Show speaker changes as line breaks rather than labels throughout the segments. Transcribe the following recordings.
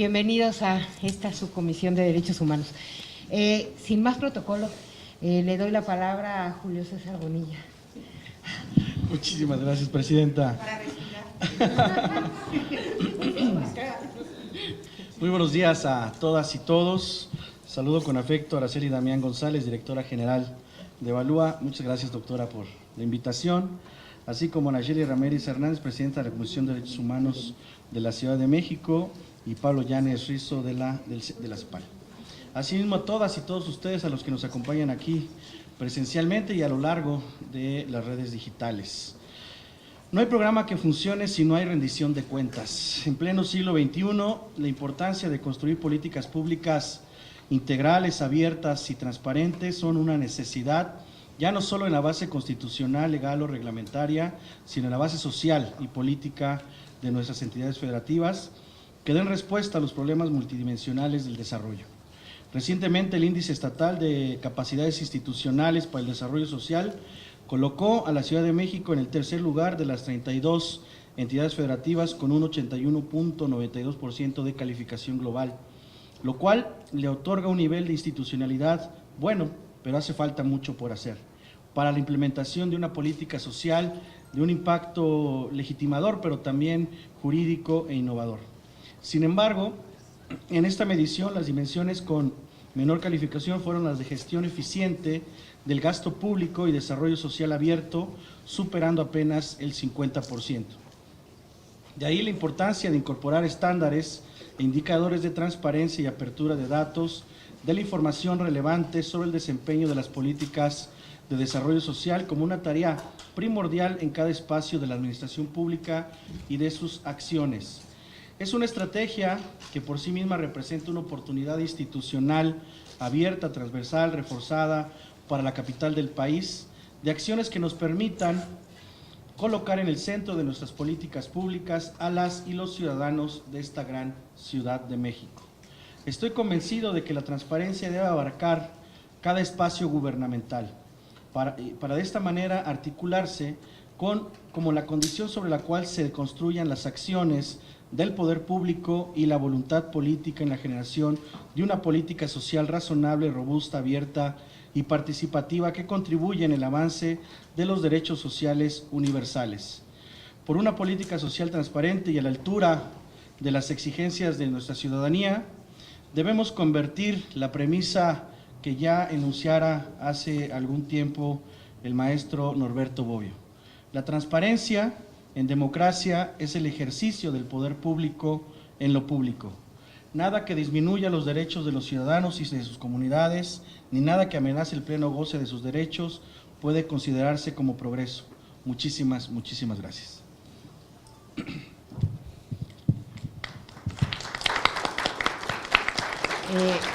Bienvenidos a esta subcomisión de Derechos Humanos. Sin más protocolo, le doy la palabra a Julio César Bonilla.
Muchísimas gracias, presidenta. Muy buenos días a todas y todos. Saludo con afecto a Araceli Damián González, directora general de Evalúa. Muchas gracias, doctora, por la invitación. Así como a Nayeli Ramírez Hernández, presidenta de la Comisión de Derechos Humanos de la Ciudad de México, y Pablo Llanes Rizo de la CEPAL. Asimismo, a todas y todos ustedes, a los que nos acompañan aquí presencialmente y a lo largo de las redes digitales. No hay programa que funcione si no hay rendición de cuentas. En pleno siglo XXI, la importancia de construir políticas públicas integrales, abiertas y transparentes son una necesidad, ya no solo en la base constitucional, legal o reglamentaria, sino en la base social y política de nuestras entidades federativas, que den respuesta a los problemas multidimensionales del desarrollo. Recientemente, el Índice Estatal de Capacidades Institucionales para el Desarrollo Social colocó a la Ciudad de México en el tercer lugar de las 32 entidades federativas con un 81.92% de calificación global, lo cual le otorga un nivel de institucionalidad bueno, pero hace falta mucho por hacer para la implementación de una política social de un impacto legitimador, pero también jurídico e innovador. Sin embargo, en esta medición las dimensiones con menor calificación fueron las de gestión eficiente del gasto público y desarrollo social abierto, superando apenas el 50%. De ahí la importancia de incorporar estándares e indicadores de transparencia y apertura de datos de la información relevante sobre el desempeño de las políticas de desarrollo social como una tarea primordial en cada espacio de la administración pública y de sus acciones. Es una estrategia que por sí misma representa una oportunidad institucional abierta, transversal, reforzada para la capital del país, de acciones que nos permitan colocar en el centro de nuestras políticas públicas a las y los ciudadanos de esta gran Ciudad de México. Estoy convencido de que la transparencia debe abarcar cada espacio gubernamental, para de esta manera articularse como la condición sobre la cual se construyan las acciones del poder público y la voluntad política en la generación de una política social razonable, robusta, abierta y participativa que contribuya en el avance de los derechos sociales universales. Por una política social transparente y a la altura de las exigencias de nuestra ciudadanía, debemos convertir la premisa que ya enunciara hace algún tiempo el maestro Norberto Bobbio. La transparencia en democracia es el ejercicio del poder público en lo público. Nada que disminuya los derechos de los ciudadanos y de sus comunidades, ni nada que amenace el pleno goce de sus derechos puede considerarse como progreso. Muchísimas gracias.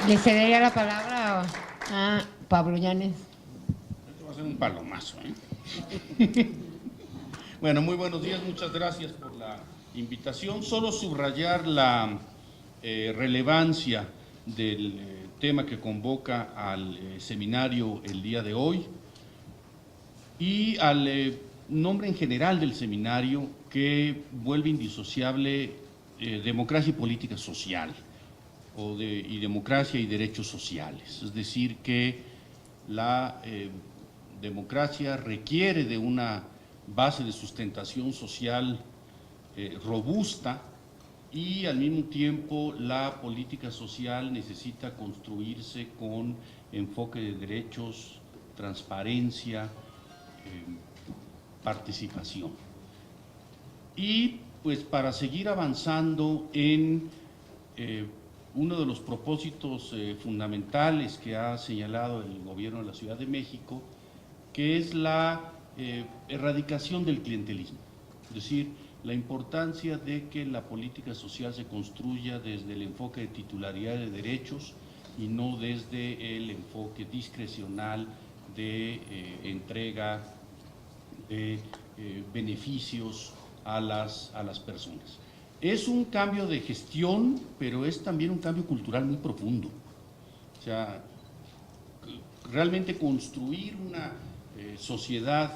Le cedería la palabra a Pablo Llanes.
Esto va a ser un palomazo, Bueno, muy buenos días, muchas gracias por la invitación. Solo subrayar la relevancia del tema que convoca al seminario el día de hoy y al nombre en general del seminario, que vuelve indisociable democracia y política social, y democracia y derechos sociales. Es decir, que la democracia requiere de una base de sustentación social robusta, y al mismo tiempo la política social necesita construirse con enfoque de derechos, transparencia, participación. Y pues para seguir avanzando en uno de los propósitos fundamentales que ha señalado el gobierno de la Ciudad de México, que es la erradicación del clientelismo, es decir, la importancia de que la política social se construya desde el enfoque de titularidad de derechos y no desde el enfoque discrecional de entrega de beneficios a las personas. Es un cambio de gestión, pero es también un cambio cultural muy profundo. O sea, realmente construir una sociedad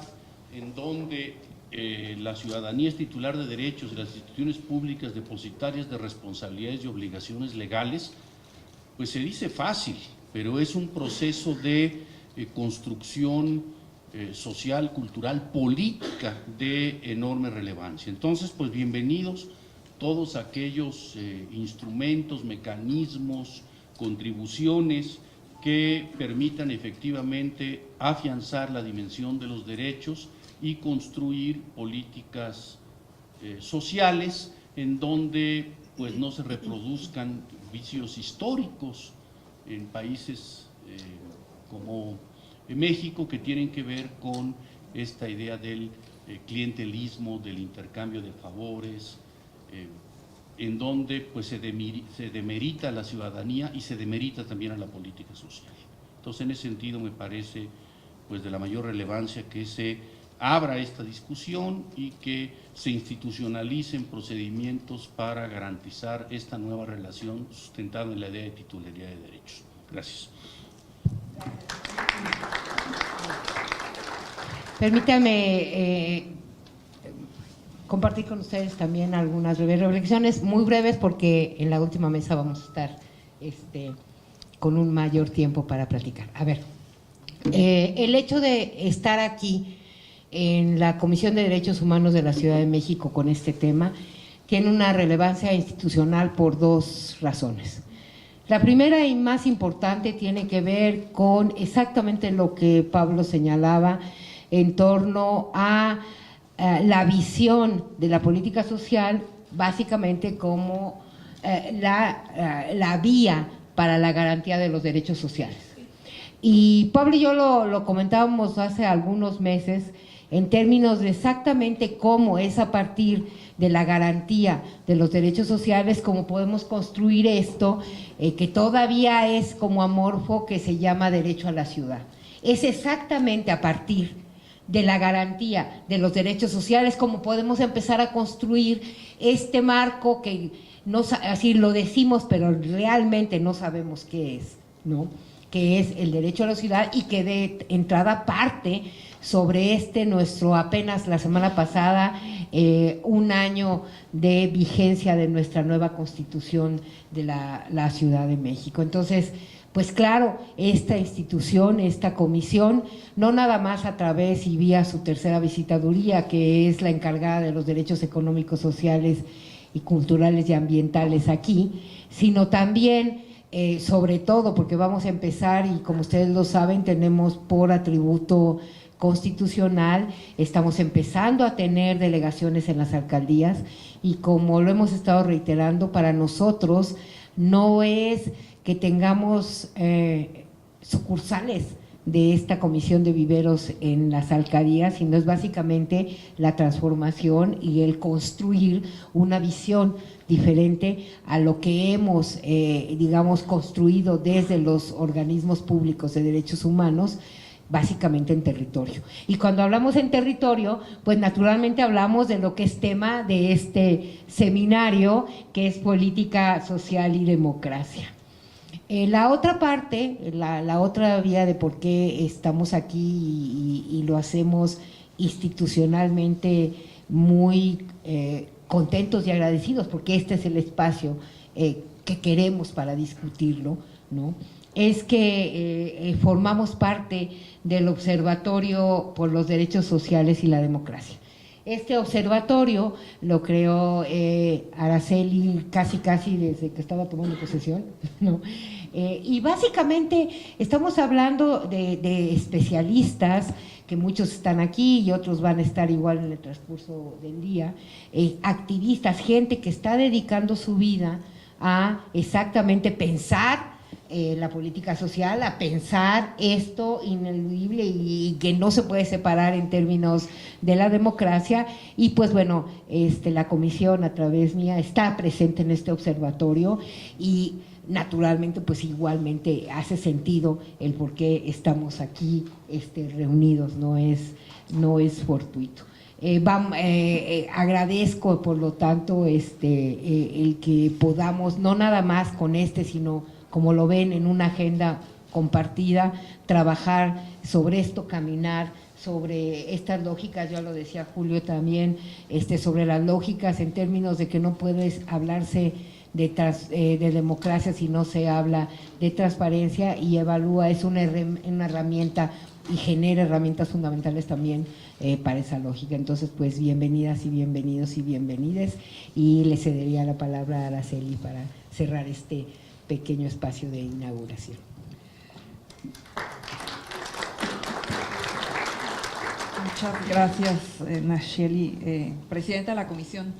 en donde la ciudadanía es titular de derechos y las instituciones públicas depositarias de responsabilidades y obligaciones legales, pues se dice fácil, pero es un proceso de construcción social, cultural, política de enorme relevancia. Entonces, pues bienvenidos todos aquellos instrumentos, mecanismos, contribuciones que permitan efectivamente afianzar la dimensión de los derechos y construir políticas sociales en donde pues no se reproduzcan vicios históricos en países como México, que tienen que ver con esta idea del clientelismo, del intercambio de favores, en donde pues se demerita a la ciudadanía y se demerita también a la política social. Entonces, en ese sentido me parece pues de la mayor relevancia que se abra esta discusión y que se institucionalicen procedimientos para garantizar esta nueva relación sustentada en la idea de titularidad de derechos. Gracias.
Permítanme compartir con ustedes también algunas breves reflexiones, muy breves porque en la última mesa vamos a estar con un mayor tiempo para platicar. A ver, el hecho de estar aquí en la Comisión de Derechos Humanos de la Ciudad de México con este tema tiene una relevancia institucional por dos razones. La primera y más importante tiene que ver con exactamente lo que Pablo señalaba en torno a la visión de la política social, básicamente como la vía para la garantía de los derechos sociales. Y Pablo y yo lo comentábamos hace algunos meses en términos de exactamente cómo es a partir de la garantía de los derechos sociales cómo podemos construir esto que todavía es como amorfo, que se llama derecho a la ciudad. Es exactamente a partir de la garantía de los derechos sociales como podemos empezar a construir este marco que no, así lo decimos, pero realmente no sabemos qué es, ¿no? Que es el derecho a la ciudad y que de entrada parte sobre nuestro apenas la semana pasada, un año de vigencia de nuestra nueva Constitución de la Ciudad de México. Entonces, pues claro, esta institución, esta comisión, no nada más a través y vía su tercera visitaduría, que es la encargada de los derechos económicos, sociales y culturales y ambientales aquí, sino también, sobre todo, porque vamos a empezar y como ustedes lo saben, tenemos por atributo constitucional, estamos empezando a tener delegaciones en las alcaldías y como lo hemos estado reiterando, para nosotros no es que tengamos sucursales de esta comisión de viveros en las alcaldías, sino es básicamente la transformación y el construir una visión diferente a lo que hemos, digamos, construido desde los organismos públicos de derechos humanos, básicamente en territorio. Y cuando hablamos en territorio, pues naturalmente hablamos de lo que es tema de este seminario, que es política social y democracia. La otra parte, la otra vía de por qué estamos aquí y lo hacemos institucionalmente muy contentos y agradecidos, porque este es el espacio que queremos para discutirlo, ¿no? Es que formamos parte del Observatorio por los Derechos Sociales y la Democracia. Este observatorio lo creó Araceli casi desde que estaba tomando posesión, ¿no? Y básicamente estamos hablando de especialistas, que muchos están aquí y otros van a estar igual en el transcurso del día, activistas, gente que está dedicando su vida a exactamente pensar la política social, a pensar esto ineludible y que no se puede separar en términos de la democracia. Y pues bueno, la comisión a través mía está presente en este observatorio y naturalmente pues igualmente hace sentido el por qué estamos aquí reunidos, no es fortuito. Agradezco por lo tanto el que podamos, no nada más con sino como lo ven en una agenda compartida, trabajar sobre esto, caminar sobre estas lógicas, ya lo decía Julio también, sobre las lógicas en términos de que no puedes hablarse de democracia si no se habla de transparencia, y Evalúa es una herramienta y genera herramientas fundamentales también para esa lógica. Entonces, pues bienvenidas y bienvenidos y bienvenides, y le cedería la palabra a Araceli para cerrar este pequeño espacio de inauguración.
Muchas gracias, Nacheli, presidenta de la Comisión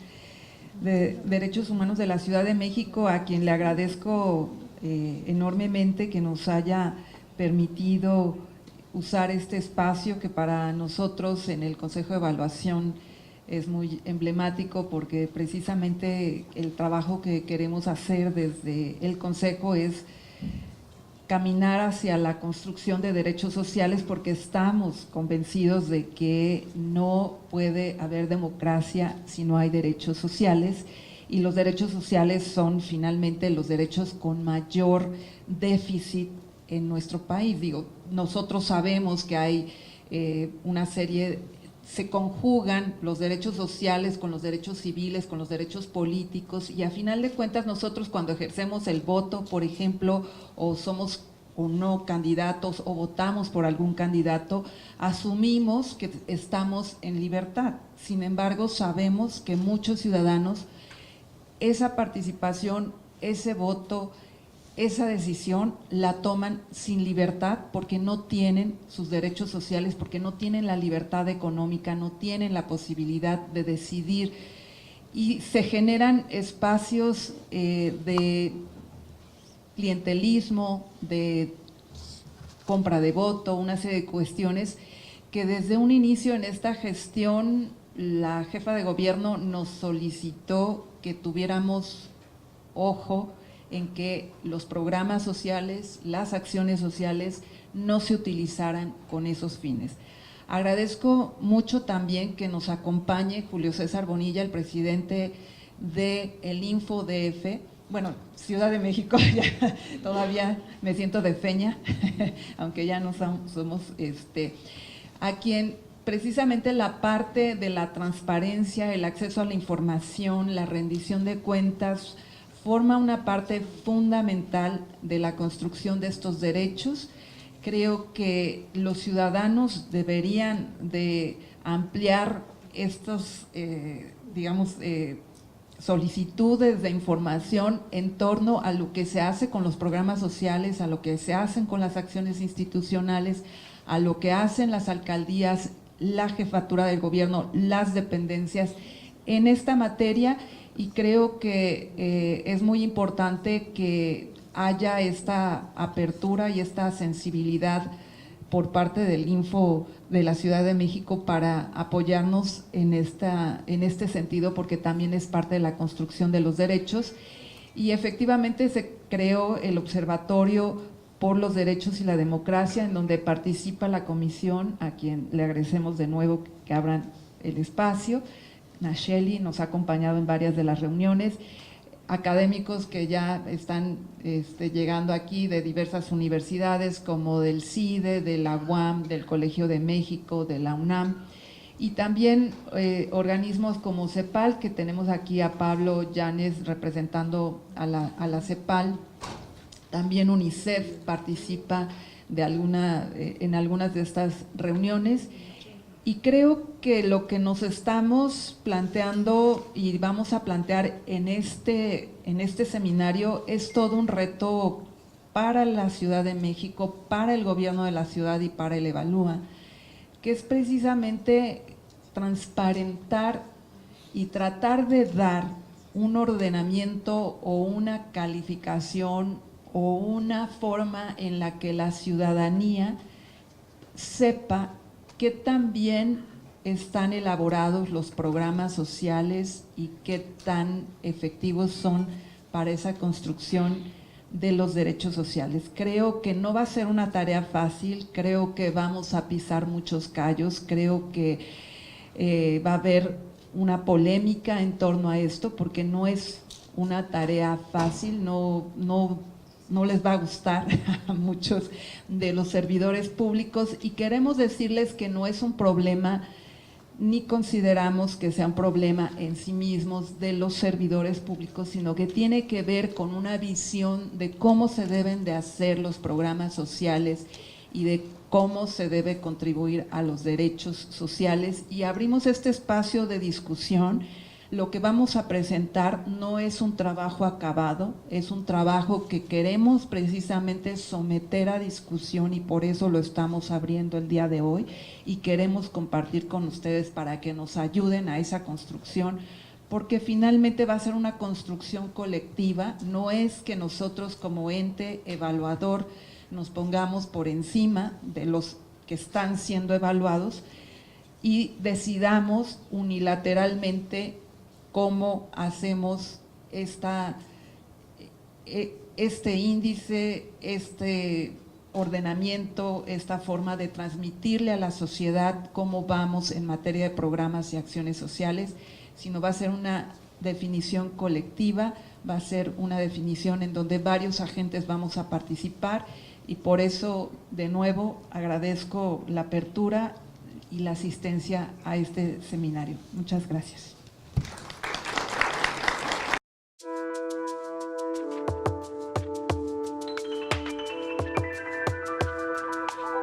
de Derechos Humanos de la Ciudad de México, a quien le agradezco enormemente que nos haya permitido usar este espacio, que para nosotros en el Consejo de Evaluación es muy emblemático, porque precisamente el trabajo que queremos hacer desde el Consejo es caminar hacia la construcción de derechos sociales, porque estamos convencidos de que no puede haber democracia si no hay derechos sociales, y los derechos sociales son finalmente los derechos con mayor déficit en nuestro país. Digo, nosotros sabemos que hay una serie, se conjugan los derechos sociales con los derechos civiles, con los derechos políticos, y a final de cuentas nosotros cuando ejercemos el voto, por ejemplo, o somos o no candidatos o votamos por algún candidato, asumimos que estamos en libertad. Sin embargo, sabemos que muchos ciudadanos esa participación, ese voto, esa decisión la toman sin libertad, porque no tienen sus derechos sociales, porque no tienen la libertad económica, no tienen la posibilidad de decidir, y se generan espacios de clientelismo, de compra de voto, una serie de cuestiones que desde un inicio en esta gestión la jefa de gobierno nos solicitó que tuviéramos ojo en que los programas sociales, las acciones sociales no se utilizaran con esos fines. Agradezco mucho también que nos acompañe Julio César Bonilla, el presidente del InfoDF. Bueno, Ciudad de México, ya todavía me siento de feña, aunque ya no somos, a quien precisamente la parte de la transparencia, el acceso a la información, la rendición de cuentas, forma una parte fundamental de la construcción de estos derechos. Creo que los ciudadanos deberían de ampliar estos, solicitudes de información en torno a lo que se hace con los programas sociales, a lo que se hacen con las acciones institucionales, a lo que hacen las alcaldías, la jefatura del gobierno, las dependencias en esta materia, y creo que es muy importante que haya esta apertura y esta sensibilidad por parte del Info de la Ciudad de México para apoyarnos en este sentido, porque también es parte de la construcción de los derechos. Y efectivamente se creó el Observatorio por los Derechos y la Democracia, en donde participa la comisión, a quien le agradecemos de nuevo que abran el espacio. Nacheli nos ha acompañado en varias de las reuniones, académicos que ya están llegando aquí de diversas universidades, como del CIDE, de la UAM, del Colegio de México, de la UNAM, y también organismos como CEPAL, que tenemos aquí a Pablo Llanes representando a la CEPAL. También UNICEF participa en algunas de estas reuniones. Y creo que lo que nos estamos planteando y vamos a plantear en este seminario es todo un reto para la Ciudad de México, para el gobierno de la ciudad y para el Evalúa, que es precisamente transparentar y tratar de dar un ordenamiento o una calificación o una forma en la que la ciudadanía sepa qué tan bien están elaborados los programas sociales y qué tan efectivos son para esa construcción de los derechos sociales. Creo que no va a ser una tarea fácil, creo que vamos a pisar muchos callos, creo que va a haber una polémica en torno a esto, porque no es una tarea fácil, no no les va a gustar a muchos de los servidores públicos, y queremos decirles que no es un problema, ni consideramos que sea un problema en sí mismos de los servidores públicos, sino que tiene que ver con una visión de cómo se deben de hacer los programas sociales y de cómo se debe contribuir a los derechos sociales. Y abrimos este espacio de discusión. Lo que vamos a presentar no es un trabajo acabado, es un trabajo que queremos precisamente someter a discusión, y por eso lo estamos abriendo el día de hoy, y queremos compartir con ustedes para que nos ayuden a esa construcción, porque finalmente va a ser una construcción colectiva. No es que nosotros como ente evaluador nos pongamos por encima de los que están siendo evaluados y decidamos unilateralmente cómo hacemos este índice, este ordenamiento, esta forma de transmitirle a la sociedad cómo vamos en materia de programas y acciones sociales, sino va a ser una definición colectiva, va a ser una definición en donde varios agentes vamos a participar, y por eso, de nuevo, agradezco la apertura y la asistencia a este seminario. Muchas gracias.